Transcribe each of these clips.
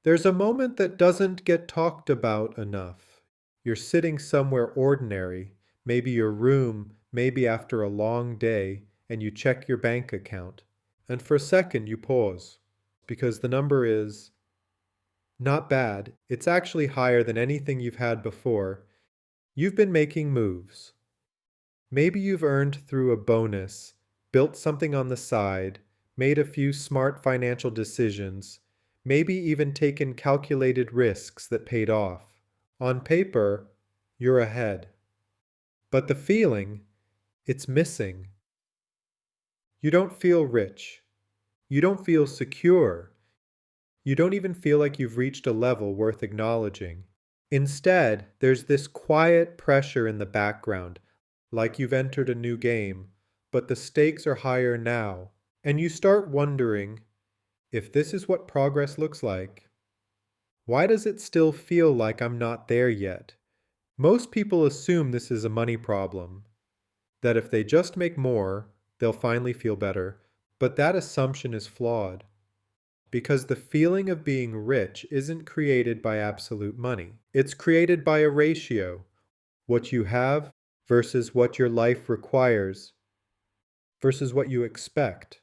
There's a moment that doesn't get talked about enough. You're sitting somewhere ordinary, maybe your room, maybe after a long day, and you check your bank account. And for a second you pause, because the number is not bad. It's actually higher than anything you've had before. You've been making moves. Maybe you've earned through a bonus, built something on the side, made a few smart financial decisions, maybe even taken calculated risks that paid off. On paper, you're ahead. But the feeling, it's missing. You don't feel rich. You don't feel secure. You don't even feel like you've reached a level worth acknowledging. Instead, there's this quiet pressure in the background, like you've entered a new game, but the stakes are higher now, and you start wondering, if this is what progress looks like, why does it still feel like I'm not there yet? Most people assume this is a money problem, that if they just make more, they'll finally feel better, but that assumption is flawed. Because the feeling of being rich isn't created by absolute money. It's created by a ratio, what you have versus what your life requires versus what you expect.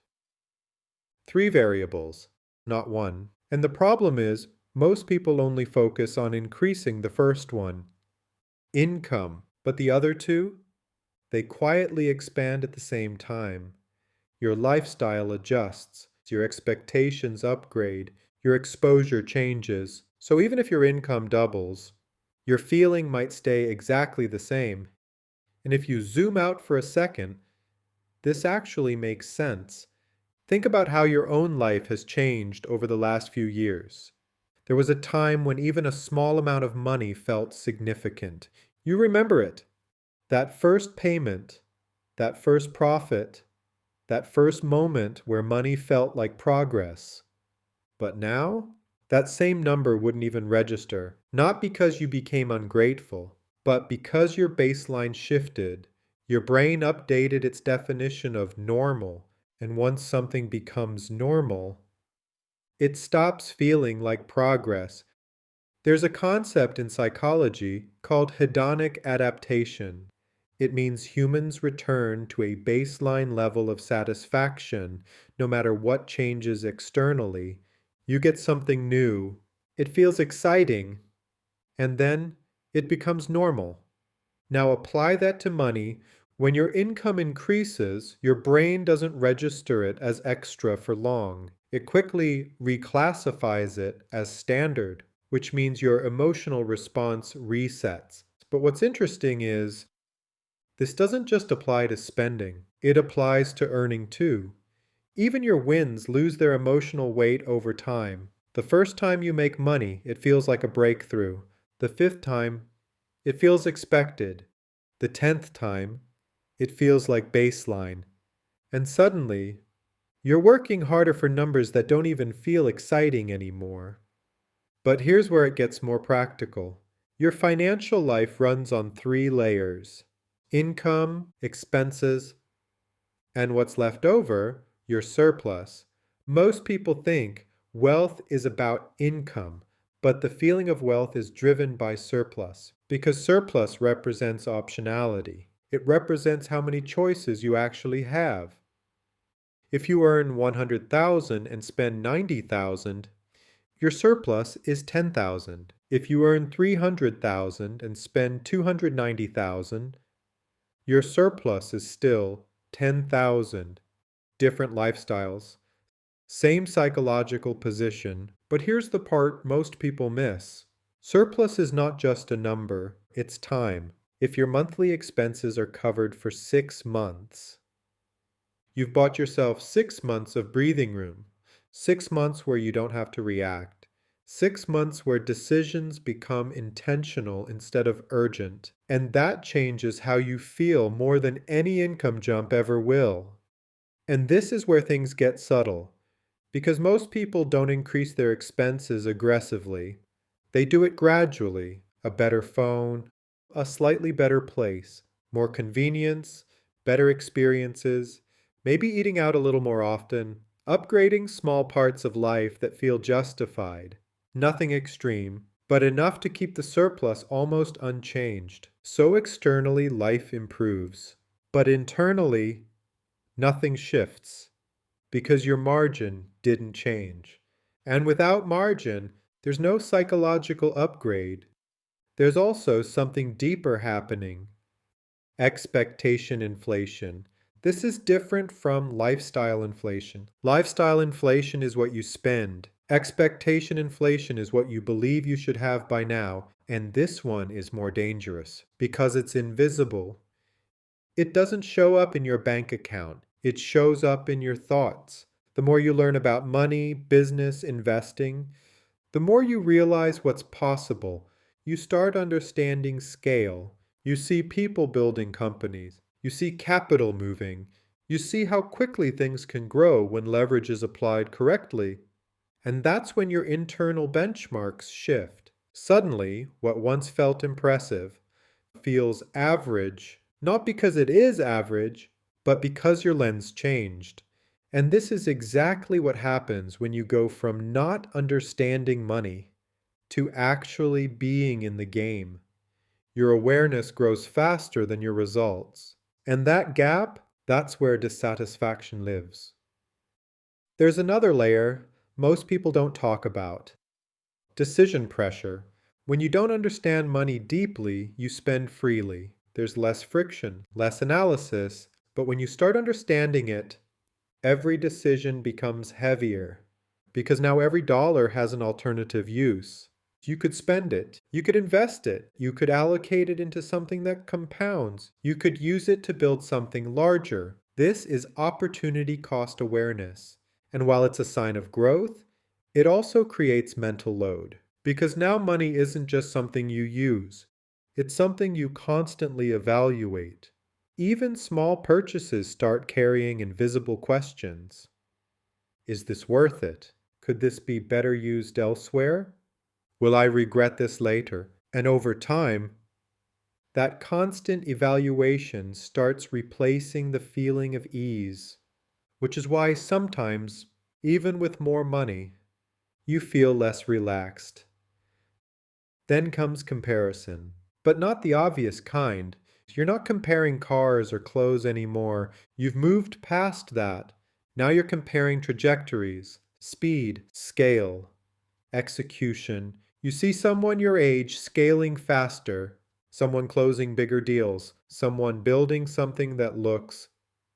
Three variables, not one. And the problem is, most people only focus on increasing the first one, income, but the other two, they quietly expand at the same time. Your lifestyle adjusts, your expectations upgrade, your exposure changes. So even if your income doubles, your feeling might stay exactly the same. And if you zoom out for a second, this actually makes sense. Think about how your own life has changed over the last few years. There was a time when even a small amount of money felt significant. You remember it. That first payment, that first profit, that first moment where money felt like progress. But now, that same number wouldn't even register. Not because you became ungrateful, but because your baseline shifted. Your brain updated its definition of normal, and once something becomes normal, it stops feeling like progress. There's a concept in psychology called hedonic adaptation. It means humans return to a baseline level of satisfaction no matter what changes externally. You get something new, it feels exciting, and then it becomes normal. Now apply that to money. When your income increases, your brain doesn't register it as extra for long. It quickly reclassifies it as standard, which means your emotional response resets. But what's interesting is this doesn't just apply to spending, it applies to earning too. Even your wins lose their emotional weight over time. The first time you make money, it feels like a breakthrough. The fifth time, it feels expected. The 10th time, it feels like baseline. And suddenly, you're working harder for numbers that don't even feel exciting anymore. But here's where it gets more practical. Your financial life runs on three layers: income, expenses, and what's left over, your surplus. Most people think wealth is about income, but the feeling of wealth is driven by surplus, because surplus represents optionality. It represents how many choices you actually have. If you earn 100,000 and spend 90,000, your surplus is 10,000. If you earn 300,000 and spend 290,000, your surplus is still 10,000. Different lifestyles, same psychological position, but here's the part most people miss. Surplus is not just a number, it's time. If your monthly expenses are covered for 6 months, you've bought yourself 6 months of breathing room, 6 months where you don't have to react, 6 months where decisions become intentional instead of urgent, and that changes how you feel more than any income jump ever will. And this is where things get subtle, because most people don't increase their expenses aggressively. They do it gradually: a better phone, a slightly better place, more convenience, better experiences, maybe eating out a little more often, upgrading small parts of life that feel justified. Nothing extreme, but enough to keep the surplus almost unchanged. So externally, life improves. But internally, nothing shifts because your margin didn't change. And without margin, there's no psychological upgrade. There's also something deeper happening: expectation inflation. This is different from lifestyle inflation. Lifestyle inflation is what you spend. Expectation inflation is what you believe you should have by now, and this one is more dangerous because it's invisible. It doesn't show up in your bank account. It shows up in your thoughts. The more you learn about money, business, investing, the more you realize what's possible. You start understanding scale. You see people building companies. You see capital moving. You see how quickly things can grow when leverage is applied correctly. And that's when your internal benchmarks shift. Suddenly, what once felt impressive feels average, not because it is average, but because your lens changed. And this is exactly what happens when you go from not understanding money to actually being in the game. Your awareness grows faster than your results. And that gap, that's where dissatisfaction lives. There's another layer most people don't talk about: decision pressure. When you don't understand money deeply, you spend freely. There's less friction, less analysis, but when you start understanding it, every decision becomes heavier because now every dollar has an alternative use. You could spend it, you could invest it, you could allocate it into something that compounds, you could use it to build something larger. This is opportunity cost awareness. And while it's a sign of growth, it also creates mental load because now money isn't just something you use, it's something you constantly evaluate. Even small purchases start carrying invisible questions. Is this worth it? Could this be better used elsewhere? Will I regret this later? And over time, that constant evaluation starts replacing the feeling of ease, which is why sometimes, even with more money, you feel less relaxed. Then comes comparison, but not the obvious kind. You're not comparing cars or clothes anymore. You've moved past that. Now you're comparing trajectories, speed, scale, execution. You see someone your age scaling faster, someone closing bigger deals, someone building something that looks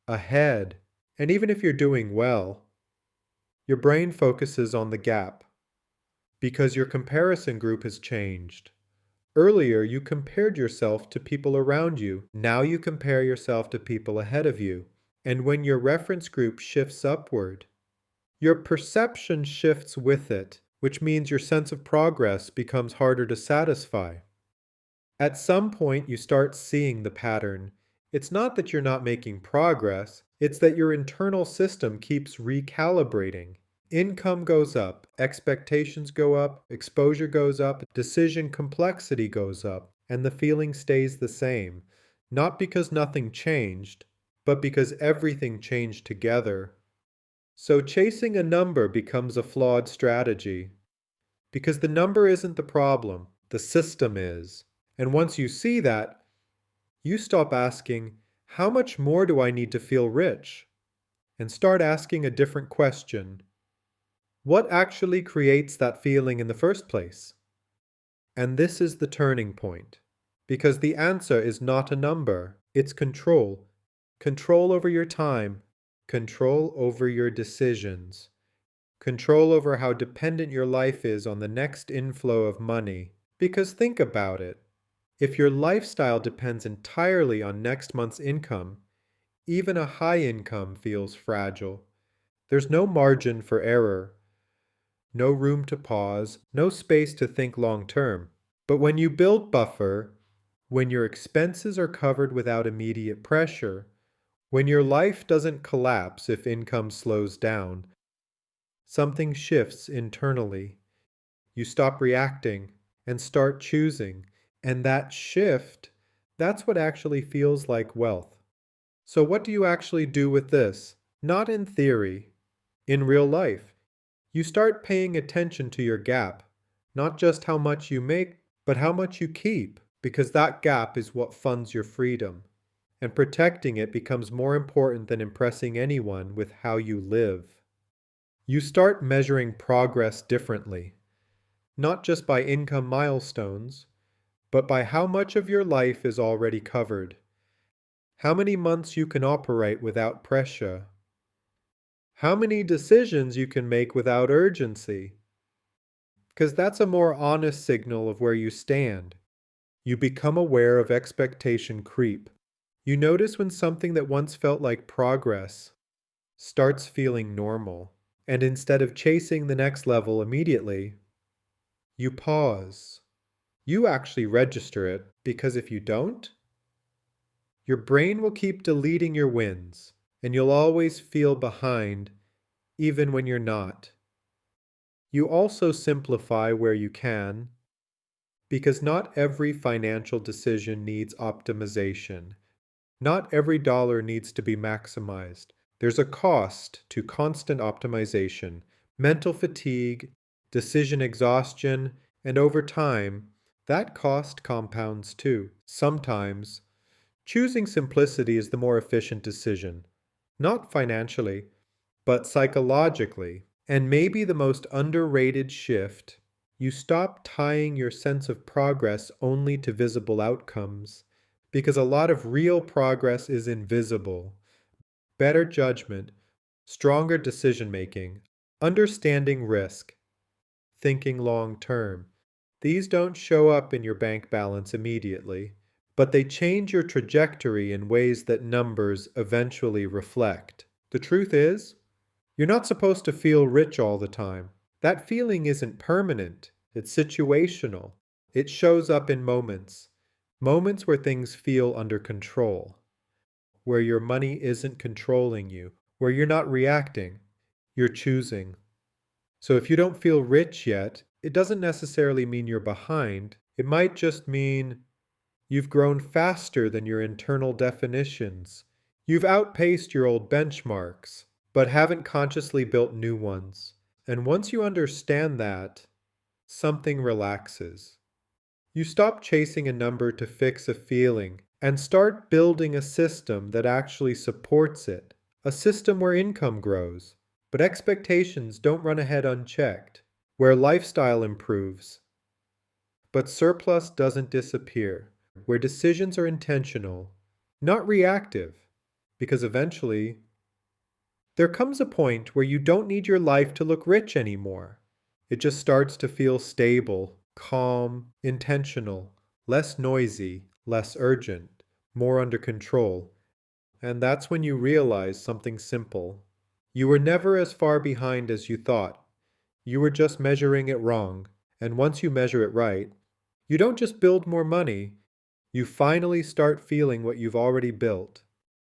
ahead. And even if you're doing well, your brain focuses on the gap because your comparison group has changed. Earlier, you compared yourself to people around you. Now you compare yourself to people ahead of you. And when your reference group shifts upward, your perception shifts with it, which means your sense of progress becomes harder to satisfy. At some point, you start seeing the pattern. It's not that you're not making progress, it's that your internal system keeps recalibrating. Income goes up, expectations go up, exposure goes up, decision complexity goes up, and the feeling stays the same. Not because nothing changed, but because everything changed together. So chasing a number becomes a flawed strategy. Because the number isn't the problem, the system is. And once you see that, you stop asking, how much more do I need to feel rich? And start asking a different question. What actually creates that feeling in the first place? And this is the turning point. Because the answer is not a number, it's control. Control over your time, control over your decisions, control over how dependent your life is on the next inflow of money. Because think about it. If your lifestyle depends entirely on next month's income, even a high income feels fragile. There's no margin for error, no room to pause, no space to think long term. But when you build buffer, when your expenses are covered without immediate pressure, when your life doesn't collapse if income slows down, something shifts internally. You stop reacting and start choosing. And that shift, that's what actually feels like wealth. So what do you actually do with this? Not in theory, in real life. You start paying attention to your gap. Not just how much you make, but how much you keep, because that gap is what funds your freedom. And protecting it becomes more important than impressing anyone with how you live. You start measuring progress differently, not just by income milestones, but by how much of your life is already covered, how many months you can operate without pressure, how many decisions you can make without urgency, because that's a more honest signal of where you stand. You become aware of expectation creep. You notice when something that once felt like progress starts feeling normal. And instead of chasing the next level immediately, you pause. You actually register it, because if you don't, your brain will keep deleting your wins, and you'll always feel behind even when you're not. You also simplify where you can, because not every financial decision needs optimization. Not every dollar needs to be maximized. There's a cost to constant optimization, mental fatigue, decision exhaustion, and over time, that cost compounds too. Sometimes, choosing simplicity is the more efficient decision, not financially, but psychologically. And maybe the most underrated shift, you stop tying your sense of progress only to visible outcomes, because a lot of real progress is invisible. Better judgment, stronger decision making, understanding risk, thinking long term. These don't show up in your bank balance immediately, but they change your trajectory in ways that numbers eventually reflect. The truth is, you're not supposed to feel rich all the time. That feeling isn't permanent, it's situational. It shows up in moments, moments where things feel under control, where your money isn't controlling you, where you're not reacting, you're choosing. So if you don't feel rich yet, it doesn't necessarily mean you're behind. It might just mean you've grown faster than your internal definitions. You've outpaced your old benchmarks, but haven't consciously built new ones. And once you understand that, something relaxes. You stop chasing a number to fix a feeling and start building a system that actually supports it. A system where income grows, but expectations don't run ahead unchecked, where lifestyle improves, but surplus doesn't disappear, where decisions are intentional, not reactive, because eventually there comes a point where you don't need your life to look rich anymore. It just starts to feel stable, calm, intentional, less noisy, less urgent, more under control. And that's when you realize something simple. You were never as far behind as you thought. You were just measuring it wrong. And once you measure it right, you don't just build more money, you finally start feeling what you've already built.